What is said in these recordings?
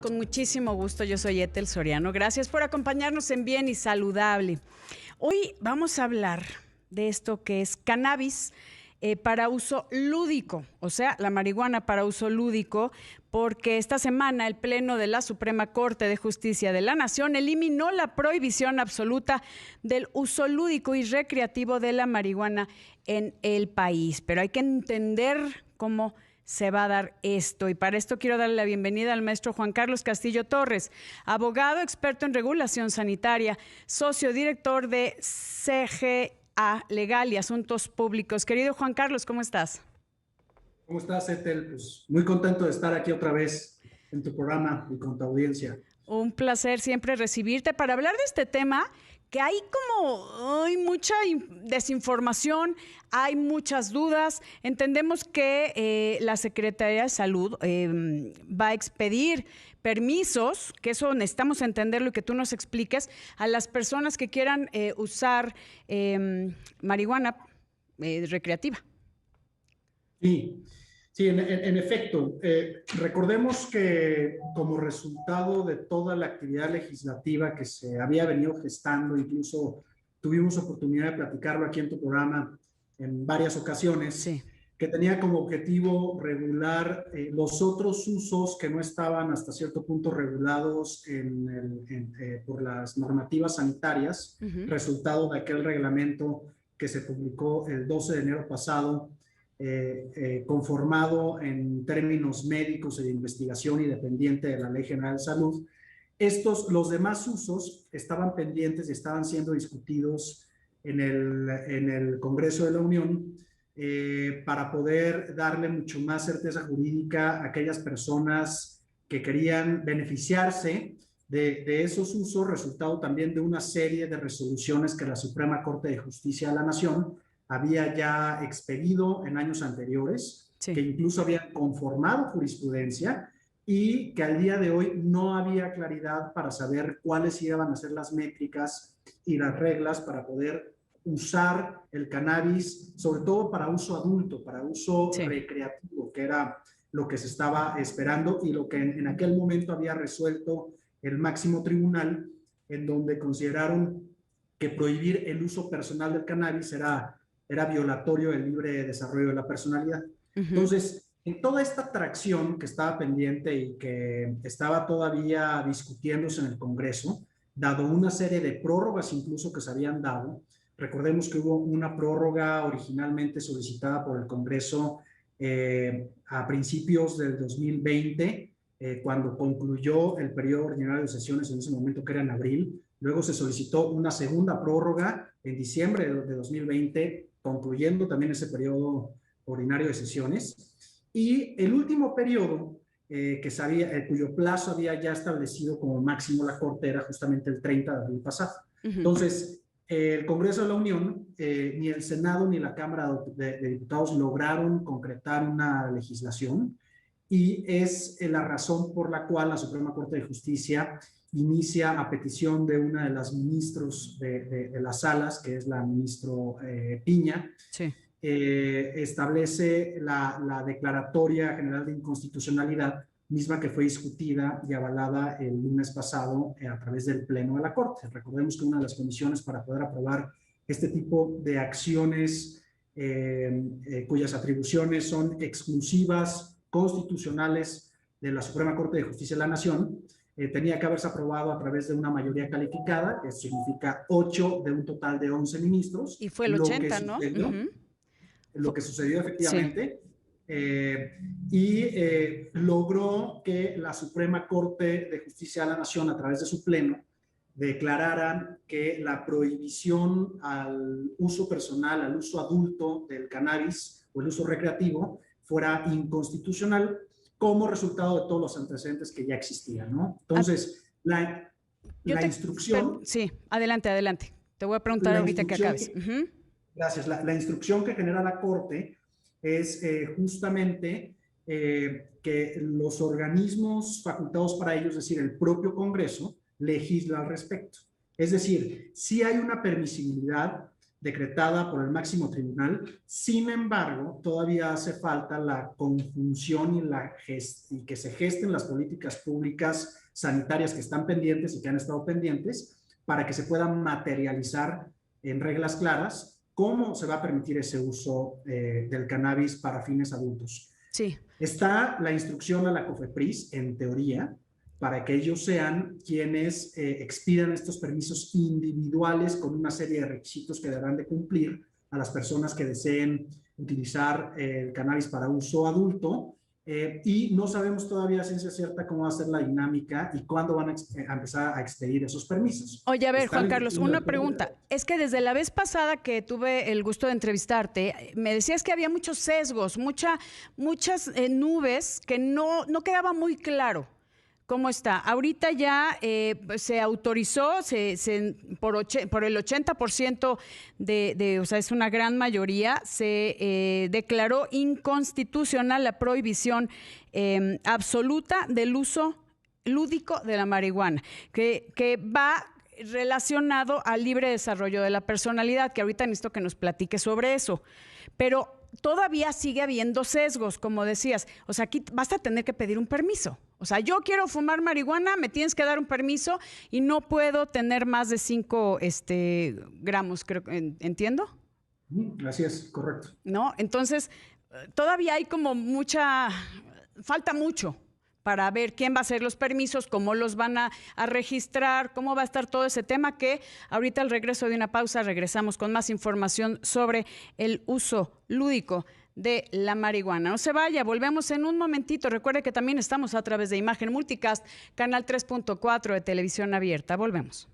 Con muchísimo gusto, yo soy Ethel Soriano. Gracias por acompañarnos en Bien y Saludable. Hoy vamos a hablar de esto que es cannabis para uso lúdico, o sea, la marihuana para uso lúdico, porque esta semana el Pleno de la Suprema Corte de Justicia de la Nación eliminó la prohibición absoluta del uso lúdico y recreativo de la marihuana en el país. Pero hay que entender cómo se va a dar esto. Y para esto quiero darle la bienvenida al maestro Juan Carlos Castillo Torres, abogado experto en regulación sanitaria, socio director de CGA Legal y Asuntos Públicos. Querido Juan Carlos, ¿cómo estás? ¿Cómo estás, Ethel? Pues muy contento de estar aquí otra vez en tu programa y con tu audiencia. Un placer siempre recibirte para hablar de este tema que hay mucha desinformación, hay muchas dudas. Entendemos que la Secretaría de Salud va a expedir permisos, que eso necesitamos entenderlo y que tú nos expliques, a las personas que quieran usar marihuana recreativa. Sí, sí, en efecto. Recordemos que como resultado de toda la actividad legislativa que se había venido gestando, incluso tuvimos oportunidad de platicarlo aquí en tu programa en varias ocasiones, Sí. que tenía como objetivo regular los otros usos que no estaban hasta cierto punto regulados por las normativas sanitarias, resultado de aquel reglamento que se publicó el 12 de enero pasado, conformado en términos médicos y de investigación y dependiente de la Ley General de Salud. Los demás usos estaban pendientes y estaban siendo discutidos en el Congreso de la Unión para poder darle mucho más certeza jurídica a aquellas personas que querían beneficiarse de esos usos, resultado también de una serie de resoluciones que la Suprema Corte de Justicia de la Nación había ya expedido en años anteriores, Sí. que incluso habían conformado jurisprudencia y que al día de hoy no había claridad para saber cuáles iban a ser las métricas y las reglas para poder usar el cannabis, sobre todo para uso adulto, para uso recreativo, que era lo que se estaba esperando y lo que en aquel momento había resuelto el máximo tribunal, en donde consideraron que prohibir el uso personal del cannabis era violatorio del libre desarrollo de la personalidad. Entonces, en toda esta tracción que estaba pendiente y que estaba todavía discutiéndose en el Congreso, dado una serie de prórrogas incluso que se habían dado, recordemos que hubo una prórroga originalmente solicitada por el Congreso a principios del 2020, cuando concluyó el periodo ordinario de sesiones en ese momento, que era en abril. Luego se solicitó una segunda prórroga en diciembre de 2020, concluyendo también ese periodo ordinario de sesiones. Y el último periodo, cuyo plazo había ya establecido como máximo la Corte, era justamente el 30 de abril pasado. Entonces, el Congreso de la Unión, ni el Senado ni la Cámara de Diputados lograron concretar una legislación, y es la razón por la cual la Suprema Corte de Justicia inicia, a petición de una de las ministros de las salas, que es la ministro Piña, establece la Declaratoria General de Inconstitucionalidad, misma que fue discutida y avalada el lunes pasado a través del Pleno de la Corte. Recordemos que una de las condiciones para poder aprobar este tipo de acciones cuyas atribuciones son exclusivas, constitucionales de la Suprema Corte de Justicia de la Nación, tenía que haberse aprobado a través de una mayoría calificada, que significa 8 de un total de 11 ministros. Y fue el 80, ¿no? Lo que sucedió efectivamente. Logró que la Suprema Corte de Justicia de la Nación, a través de su pleno, declararan que la prohibición al uso personal, al uso adulto del cannabis o el uso recreativo fuera inconstitucional, como resultado de todos los antecedentes que ya existían, ¿no? Entonces, la instrucción... Sí, adelante. Te voy a preguntar ahorita que acabes. Gracias. La instrucción que genera la Corte es justamente que los organismos facultados para ello, es decir, el propio Congreso, legisla al respecto. Es decir, sí hay una permisibilidad decretada por el máximo tribunal. Sin embargo, todavía hace falta la conjunción y que se gesten las políticas públicas sanitarias que están pendientes y que han estado pendientes para que se puedan materializar en reglas claras cómo se va a permitir ese uso del cannabis para fines adultos. Sí. Está la instrucción a la COFEPRIS, en teoría, para que ellos sean quienes expidan estos permisos individuales con una serie de requisitos que deberán de cumplir a las personas que deseen utilizar el cannabis para uso adulto. Y no sabemos todavía a ciencia cierta cómo va a ser la dinámica y cuándo van a empezar a expedir esos permisos. Oye, a ver, Juan Carlos, una pregunta. Es que desde la vez pasada que tuve el gusto de entrevistarte, me decías que había muchos sesgos, muchas nubes que no quedaba muy claro cómo está. Ahorita ya se autorizó por el 80% o sea, es una gran mayoría, se declaró inconstitucional la prohibición absoluta del uso lúdico de la marihuana, que va relacionado al libre desarrollo de la personalidad, que ahorita necesito que nos platique sobre eso. Pero todavía sigue habiendo sesgos, como decías. O sea, aquí vas a tener que pedir un permiso. O sea, yo quiero fumar marihuana, me tienes que dar un permiso y no puedo tener más de 5 gramos, creo, ¿entiendo? Así es, correcto. ¿No? Entonces, todavía hay como falta mucho para ver quién va a hacer los permisos, cómo los van a registrar, cómo va a estar todo ese tema, que ahorita al regreso de una pausa regresamos con más información sobre el uso lúdico de la marihuana. No se vaya, volvemos en un momentito. Recuerde que también estamos a través de Imagen Multicast, canal 3.4 de televisión abierta. Volvemos.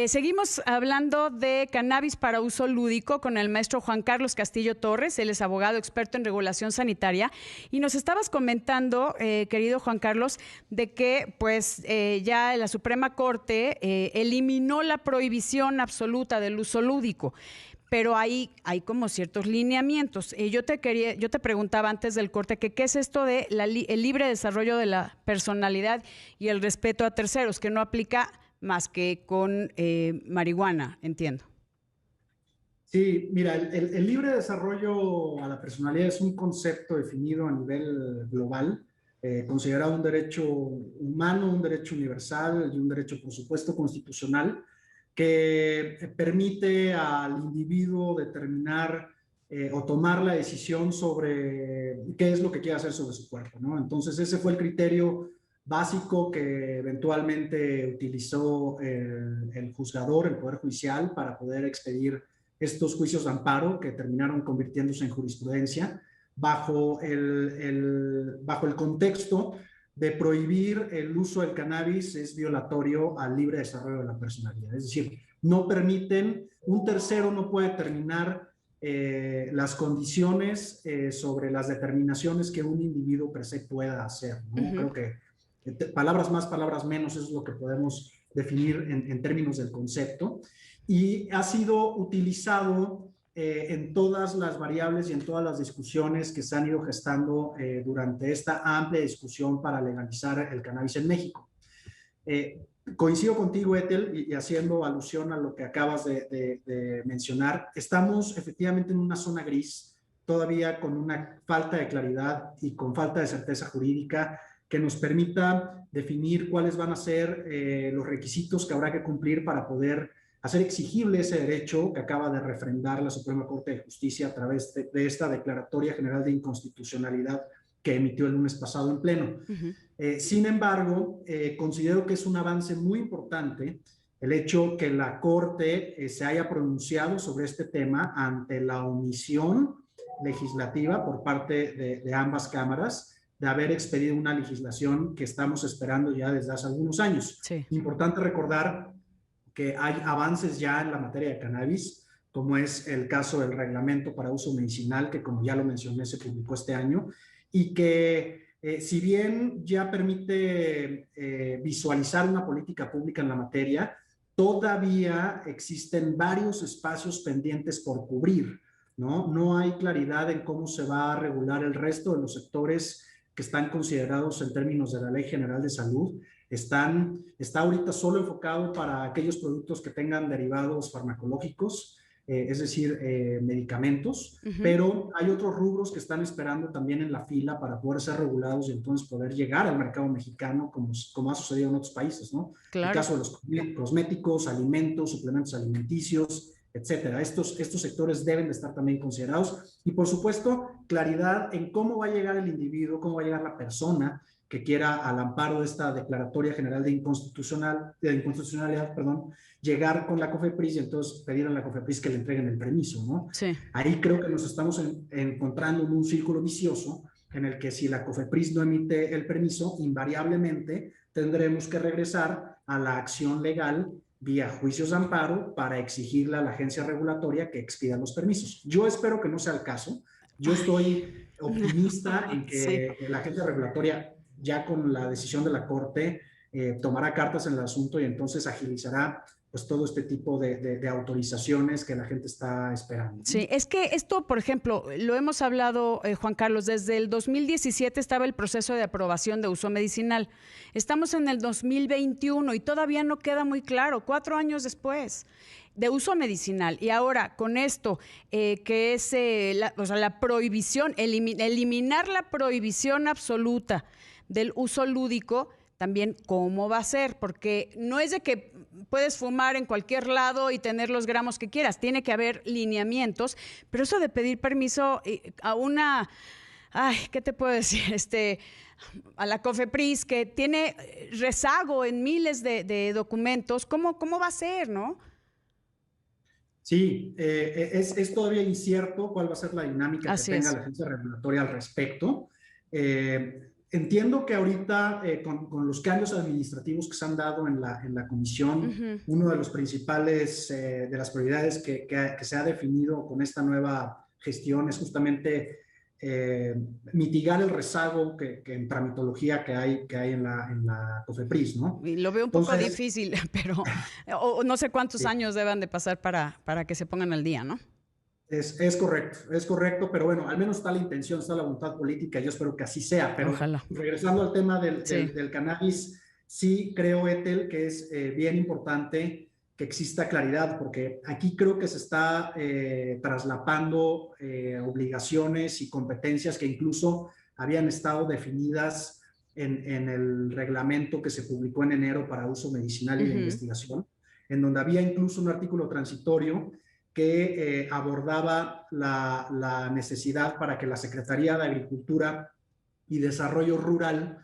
Seguimos hablando de cannabis para uso lúdico con el maestro Juan Carlos Castillo Torres. Él es abogado experto en regulación sanitaria y nos estabas comentando, querido Juan Carlos, de que pues ya la Suprema Corte eliminó la prohibición absoluta del uso lúdico. Pero hay como ciertos lineamientos. Yo te preguntaba antes del corte que qué es esto de el libre desarrollo de la personalidad y el respeto a terceros, que no aplica más que con marihuana, entiendo. Sí, mira, el libre desarrollo a la personalidad es un concepto definido a nivel global, considerado un derecho humano, un derecho universal y un derecho, por supuesto, constitucional, que permite al individuo determinar o tomar la decisión sobre qué es lo que quiere hacer sobre su cuerpo, ¿no? Entonces, ese fue el criterio básico que eventualmente utilizó el juzgador, el Poder Judicial, para poder expedir estos juicios de amparo que terminaron convirtiéndose en jurisprudencia bajo el contexto de prohibir el uso del cannabis es violatorio al libre desarrollo de la personalidad. Es decir, no permiten, un tercero no puede determinar las condiciones sobre las determinaciones que un individuo per se pueda hacer, ¿no? Creo que palabras más, palabras menos es lo que podemos definir en términos del concepto, y ha sido utilizado en todas las variables y en todas las discusiones que se han ido gestando durante esta amplia discusión para legalizar el cannabis en México. Coincido contigo, Ethel, y haciendo alusión a lo que acabas de mencionar, estamos efectivamente en una zona gris, todavía con una falta de claridad y con falta de certeza jurídica que nos permita definir cuáles van a ser los requisitos que habrá que cumplir para poder hacer exigible ese derecho que acaba de refrendar la Suprema Corte de Justicia a través de esta Declaratoria General de Inconstitucionalidad que emitió el lunes pasado en pleno. Sin embargo, considero que es un avance muy importante el hecho que la Corte se haya pronunciado sobre este tema ante la omisión legislativa por parte de ambas cámaras de haber expedido una legislación que estamos esperando ya desde hace algunos años. Sí. Importante recordar que hay avances ya en la materia de cannabis, como es el caso del reglamento para uso medicinal, que como ya lo mencioné, se publicó este año, y que si bien ya permite visualizar una política pública en la materia, todavía existen varios espacios pendientes por cubrir, ¿no? No hay claridad en cómo se va a regular el resto de los sectores que están considerados en términos de la Ley General de Salud. Está ahorita solo enfocado para aquellos productos que tengan derivados farmacológicos, es decir, medicamentos, pero hay otros rubros que están esperando también en la fila para poder ser regulados y entonces poder llegar al mercado mexicano como ha sucedido en otros países, ¿no? Claro. El caso de los cosméticos, alimentos, suplementos alimenticios, etcétera. Estos sectores deben de estar también considerados y, por supuesto, claridad en cómo va a llegar el individuo, cómo va a llegar la persona que quiera, al amparo de esta Declaratoria General de Inconstitucionalidad, llegar con la COFEPRIS y entonces pedir a la COFEPRIS que le entreguen el permiso, ¿no? Sí. Ahí creo que nos estamos encontrando en un círculo vicioso en el que si la COFEPRIS no emite el permiso, invariablemente tendremos que regresar a la acción legal vía juicios de amparo para exigirle a la agencia regulatoria que expida los permisos. Yo espero que no sea el caso. Yo estoy optimista en que la agencia regulatoria, ya con la decisión de la Corte, tomará cartas en el asunto y entonces agilizará pues todo este tipo de autorizaciones que la gente está esperando. Sí, es que esto, por ejemplo, lo hemos hablado, Juan Carlos, desde el 2017 estaba el proceso de aprobación de uso medicinal. Estamos en el 2021 y todavía no queda muy claro, 4 años después, de uso medicinal. Y ahora, con esto, que es la prohibición, eliminar la prohibición absoluta del uso lúdico, también cómo va a ser, porque no es de que puedes fumar en cualquier lado y tener los gramos que quieras, tiene que haber lineamientos, pero eso de pedir permiso a una, ¿qué te puedo decir? A la COFEPRIS, que tiene rezago en miles de documentos, ¿cómo va a ser, no? Sí, es todavía incierto cuál va a ser la dinámica Así que tenga es. la agencia regulatoria al respecto. Entiendo que ahorita con los cambios administrativos que se han dado en la comisión, uno de los principales, de las prioridades que se ha definido con esta nueva gestión es justamente mitigar el rezago que en tramitología que hay en la COFEPRIS, ¿no? Y lo veo un poco difícil, pero no sé cuántos años deban de pasar para que se pongan al día, ¿no? Es correcto, pero bueno, al menos está la intención, está la voluntad política, yo espero que así sea. Pero ojalá. Regresando al tema del cannabis, sí creo, Ethel, que es bien importante que exista claridad, porque aquí creo que se está traslapando obligaciones y competencias que incluso habían estado definidas en el reglamento que se publicó en enero para uso medicinal y de investigación, en donde había incluso un artículo transitorio que abordaba la necesidad para que la Secretaría de Agricultura y Desarrollo Rural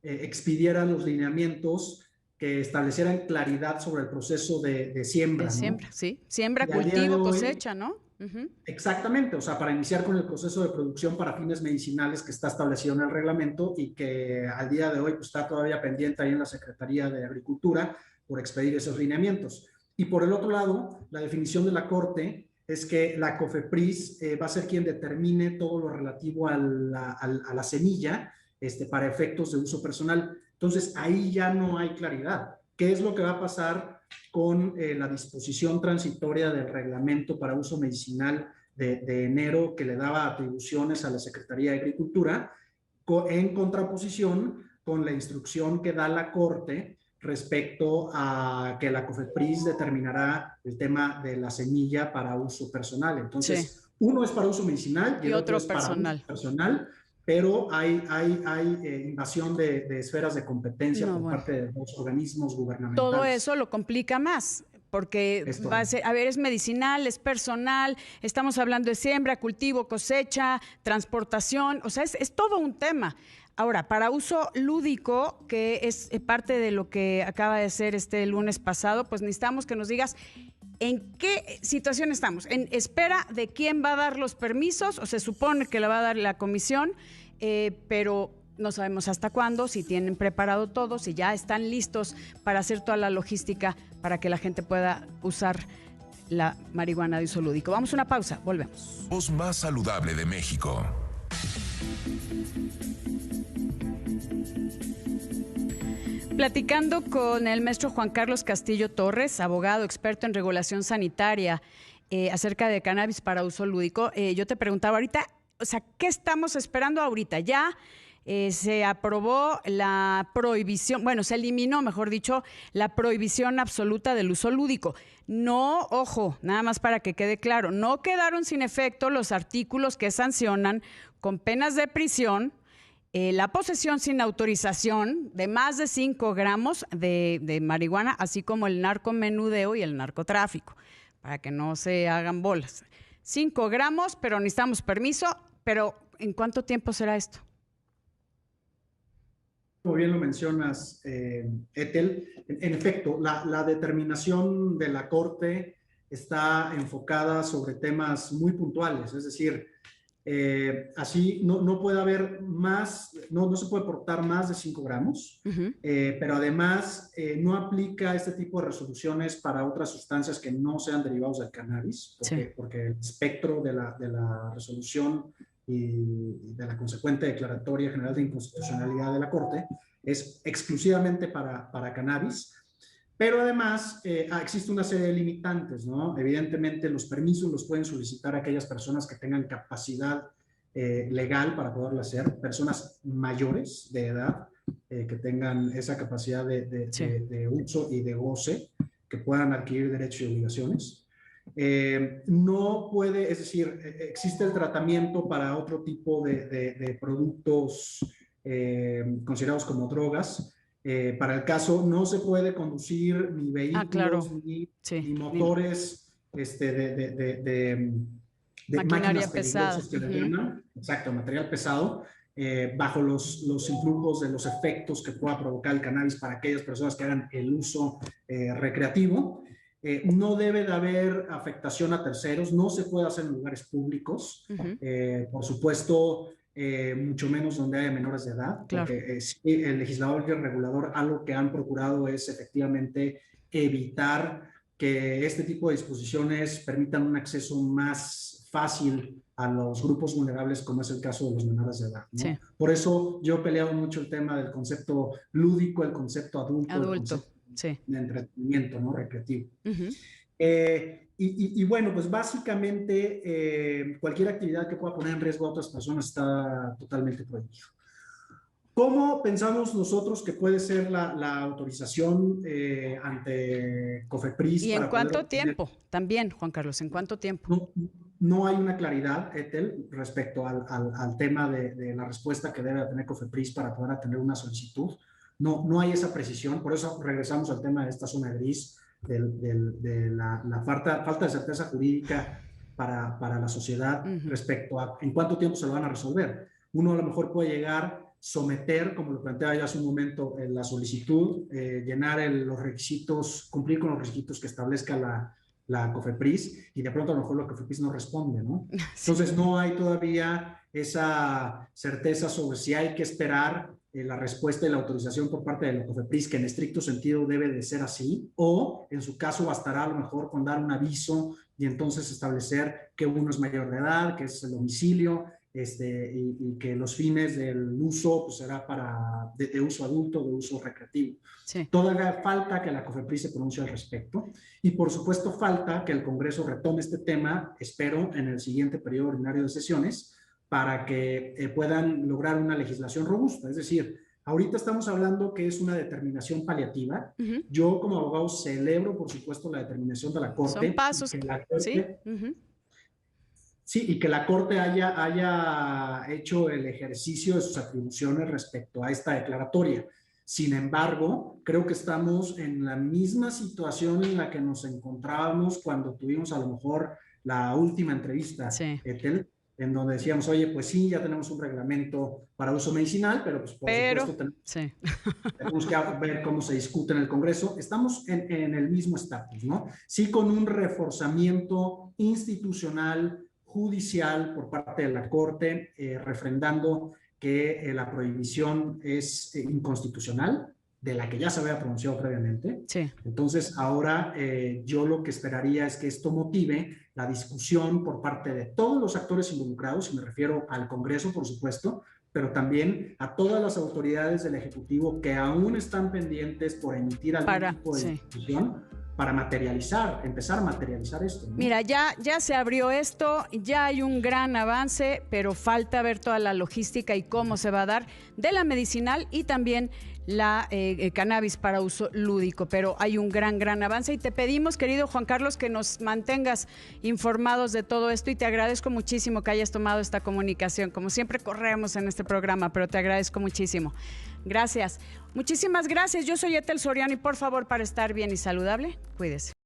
expidiera los lineamientos que establecieran claridad sobre el proceso de siembra. De siembra, ¿no? Sí. Siembra, y cultivo, cosecha, ¿no? Exactamente, o sea, para iniciar con el proceso de producción para fines medicinales que está establecido en el reglamento y que al día de hoy pues, está todavía pendiente ahí en la Secretaría de Agricultura por expedir esos lineamientos. Y por el otro lado, la definición de la Corte es que la COFEPRIS va a ser quien determine todo lo relativo a la semilla para efectos de uso personal. Entonces, ahí ya no hay claridad. ¿Qué es lo que va a pasar con la disposición transitoria del reglamento para uso medicinal de enero que le daba atribuciones a la Secretaría de Agricultura en contraposición con la instrucción que da la Corte respecto a que la COFEPRIS determinará el tema de la semilla para uso personal? Entonces, uno es para uso medicinal y el otro es personal. Para uso personal, pero hay invasión de esferas de competencia por parte de los organismos gubernamentales. Todo eso lo complica más, porque va a ser, es medicinal, es personal, estamos hablando de siembra, cultivo, cosecha, transportación, o sea, es todo un tema. Ahora, para uso lúdico, que es parte de lo que acaba de ser este lunes pasado, pues necesitamos que nos digas en qué situación estamos. ¿En espera de quién va a dar los permisos? O se supone que la va a dar la comisión, pero no sabemos hasta cuándo, si tienen preparado todo, si ya están listos para hacer toda la logística para que la gente pueda usar la marihuana de uso lúdico. Vamos a una pausa, volvemos. Voz más saludable de México. Platicando con el maestro Juan Carlos Castillo Torres, abogado experto en regulación sanitaria, acerca de cannabis para uso lúdico. Yo te preguntaba ahorita, o sea, ¿qué estamos esperando ahorita? Ya se aprobó la prohibición, bueno, se eliminó, mejor dicho, la prohibición absoluta del uso lúdico. No, ojo, nada más para que quede claro, no quedaron sin efecto los artículos que sancionan con penas de prisión la posesión sin autorización de más de 5 gramos de marihuana, así como el narcomenudeo y el narcotráfico, para que no se hagan bolas. 5 gramos, pero necesitamos permiso. Pero, ¿en cuánto tiempo será esto? Como bien lo mencionas, Ethel, en efecto, la determinación de la Corte está enfocada sobre temas muy puntuales, es decir, así no puede haber más, no se puede portar más de 5 gramos, pero además no aplica este tipo de resoluciones para otras sustancias que no sean derivados del cannabis, porque el espectro de la resolución y de la consecuente declaratoria general de inconstitucionalidad de la Corte es exclusivamente para cannabis. Pero además existe una serie de limitantes, ¿no? Evidentemente los permisos los pueden solicitar aquellas personas que tengan capacidad legal para poderlo hacer, personas mayores de edad que tengan esa capacidad de uso y de goce, que puedan adquirir derechos y obligaciones. No puede, es decir, existe el tratamiento para otro tipo de productos considerados como drogas. Para el caso, no se puede conducir ni vehículos ni motores de maquinaria pesada. Que le llaman, exacto, material pesado, bajo los influjos de los efectos que pueda provocar el cannabis para aquellas personas que hagan el uso recreativo. No debe de haber afectación a terceros, no se puede hacer en lugares públicos, por supuesto, mucho menos donde haya menores de edad, porque el legislador y el regulador algo que han procurado es efectivamente evitar que este tipo de disposiciones permitan un acceso más fácil a los grupos vulnerables, como es el caso de los menores de edad, ¿no? Sí. Por eso yo he peleado mucho el tema del concepto lúdico, el concepto adulto. El concepto de entretenimiento, ¿no? Recreativo. Y bueno, pues básicamente cualquier actividad que pueda poner en riesgo a otras personas está totalmente prohibido. ¿Cómo pensamos nosotros que puede ser la autorización ante COFEPRIS? ¿Y en cuánto tiempo? También, Juan Carlos, ¿en cuánto tiempo? No hay una claridad, Ethel, respecto al tema de la respuesta que debe tener COFEPRIS para poder atender una solicitud. No hay esa precisión, por eso regresamos al tema de esta zona gris, de la falta de certeza jurídica para la sociedad respecto a en cuánto tiempo se lo van a resolver. Uno a lo mejor puede llegar, someter, como lo planteaba yo hace un momento, en la solicitud, llenar los requisitos, cumplir con los requisitos que establezca la COFEPRIS, y de pronto a lo mejor la COFEPRIS no responde, ¿no? Entonces no hay todavía esa certeza sobre si hay que esperar la respuesta y la autorización por parte de la COFEPRIS, que en estricto sentido debe de ser así, o en su caso bastará a lo mejor con dar un aviso y entonces establecer que uno es mayor de edad, que es el domicilio, y que los fines del uso pues, será de uso adulto, de uso recreativo. Sí. Todavía falta que la COFEPRIS se pronuncie al respecto, y por supuesto falta que el Congreso retome este tema, espero, en el siguiente periodo ordinario de sesiones, para que puedan lograr una legislación robusta. Es decir, ahorita estamos hablando que es una determinación paliativa. Yo como abogado celebro, por supuesto, la determinación de la Corte. Son pasos, ¿sí? Sí, y que la Corte haya hecho el ejercicio de sus atribuciones respecto a esta declaratoria. Sin embargo, creo que estamos en la misma situación en la que nos encontrábamos cuando tuvimos a lo mejor la última entrevista, Ethel, en donde decíamos, oye, pues sí, ya tenemos un reglamento para uso medicinal, pero pues por supuesto tenemos que ver cómo se discute en el Congreso. Estamos en el mismo estatus, ¿no? Sí, con un reforzamiento institucional, judicial por parte de la Corte, refrendando que la prohibición es inconstitucional, de la que ya se había pronunciado previamente. Sí. Entonces, ahora yo lo que esperaría es que esto motive la discusión por parte de todos los actores involucrados, y me refiero al Congreso, por supuesto, pero también a todas las autoridades del Ejecutivo que aún están pendientes por emitir algún tipo de discusión, para empezar a materializar esto, ¿no? Mira, ya se abrió esto, ya hay un gran avance, pero falta ver toda la logística y cómo se va a dar de la medicinal y también la cannabis para uso lúdico, pero hay un gran avance y te pedimos, querido Juan Carlos, que nos mantengas informados de todo esto y te agradezco muchísimo que hayas tomado esta comunicación. Como siempre corremos en este programa, pero te agradezco muchísimo. Gracias. Muchísimas gracias. Yo soy Ethel Soriano y por favor, para estar bien y saludable, cuídese.